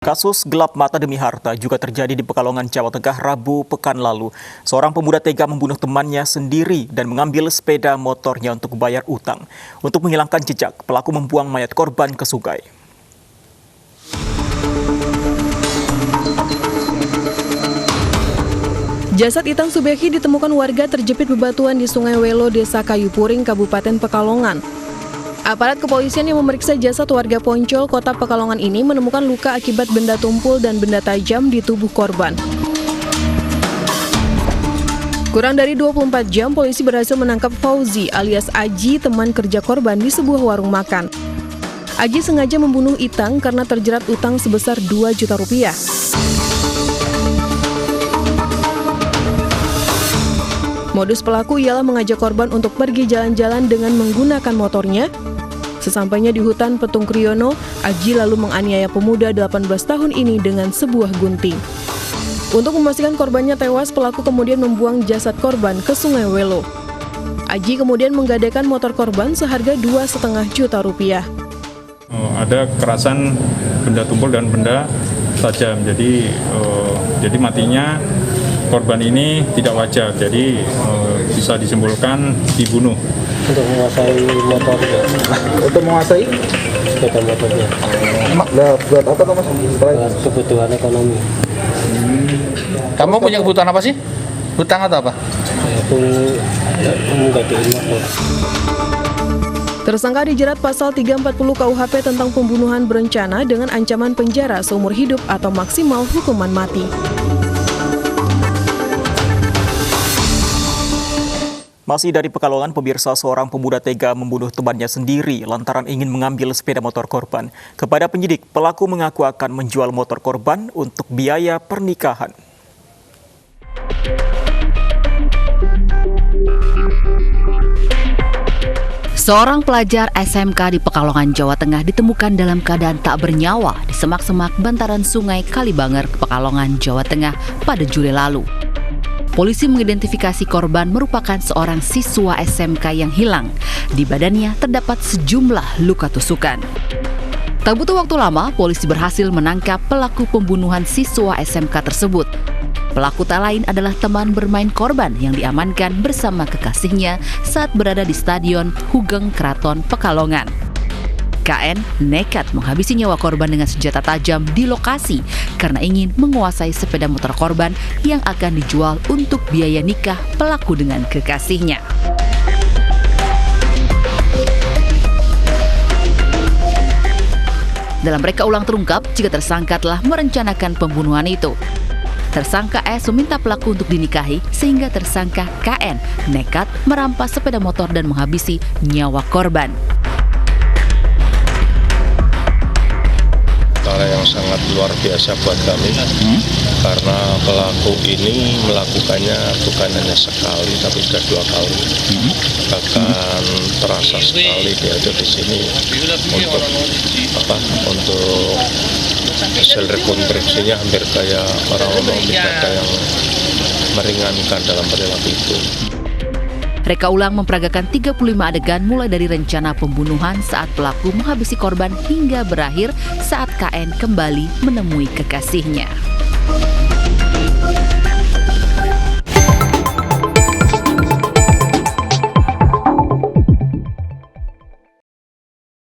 Kasus gelap mata demi harta juga terjadi di Pekalongan, Jawa Tengah, Rabu pekan lalu. Seorang pemuda tega membunuh temannya sendiri dan mengambil sepeda motornya untuk bayar utang. Untuk menghilangkan jejak, pelaku membuang mayat korban ke sungai. Jasad Itang Subekhi ditemukan warga terjepit bebatuan di Sungai Welo, Desa Kayu Puring, Kabupaten Pekalongan. Aparat kepolisian yang memeriksa jasad warga Poncol, Kota Pekalongan ini menemukan luka akibat benda tumpul dan benda tajam di tubuh korban. Kurang dari 24 jam, polisi berhasil menangkap Fauzi alias Aji, teman kerja korban di sebuah warung makan. Aji sengaja membunuh Itang karena terjerat utang sebesar 2 juta rupiah. Modus pelaku ialah mengajak korban untuk pergi jalan-jalan dengan menggunakan motornya. Sesampainya di hutan Petung Kriono, Aji lalu menganiaya pemuda 18 tahun ini dengan sebuah gunting. Untuk memastikan korbannya tewas, pelaku kemudian membuang jasad korban ke Sungai Welo. Aji kemudian menggadaikan motor korban seharga 2,5 juta rupiah. Ada kerasan benda tumpul dan benda tajam, jadi matinya korban ini tidak wajar, jadi bisa disimpulkan dibunuh. Untuk menguasai motornya. Untuk menguasai sepeda motornya. Buat apa Mas? Buat kebutuhan ekonomi. Kamu punya kebutuhan apa sih? Hutang atau apa? Aku menggadaikan motor. Tersangka dijerat pasal 340 KUHP tentang pembunuhan berencana dengan ancaman penjara seumur hidup atau maksimal hukuman mati. Masih dari Pekalongan, pemirsa, seorang pemuda tega membunuh temannya sendiri lantaran ingin mengambil sepeda motor korban. Kepada penyidik, pelaku mengaku akan menjual motor korban untuk biaya pernikahan. Seorang pelajar SMK di Pekalongan, Jawa Tengah ditemukan dalam keadaan tak bernyawa di semak-semak bantaran Sungai Kalibanger, Pekalongan, Jawa Tengah pada Juli lalu. Polisi mengidentifikasi korban merupakan seorang siswa SMK yang hilang. Di badannya terdapat sejumlah luka tusukan. Tak butuh waktu lama, polisi berhasil menangkap pelaku pembunuhan siswa SMK tersebut. Pelaku tak lain adalah teman bermain korban yang diamankan bersama kekasihnya saat berada di Stadion Hugeng Keraton Pekalongan. KN nekat menghabisi nyawa korban dengan senjata tajam di lokasi karena ingin menguasai sepeda motor korban yang akan dijual untuk biaya nikah pelaku dengan kekasihnya. Dalam reka ulang terungkap jika tersangka telah merencanakan pembunuhan itu. Tersangka S meminta pelaku untuk dinikahi sehingga tersangka KN nekat merampas sepeda motor dan menghabisi nyawa korban. Cara yang sangat luar biasa buat kami, karena pelaku ini melakukannya bukan hanya sekali tapi sudah 2 kali. Bahkan terasa sekali dia ada di sini untuk hasil rekonstruksinya hampir kayak orang ada yang meringankan dalam perilaku itu. Reka ulang memperagakan 35 adegan mulai dari rencana pembunuhan saat pelaku menghabisi korban hingga berakhir saat KN kembali menemui kekasihnya.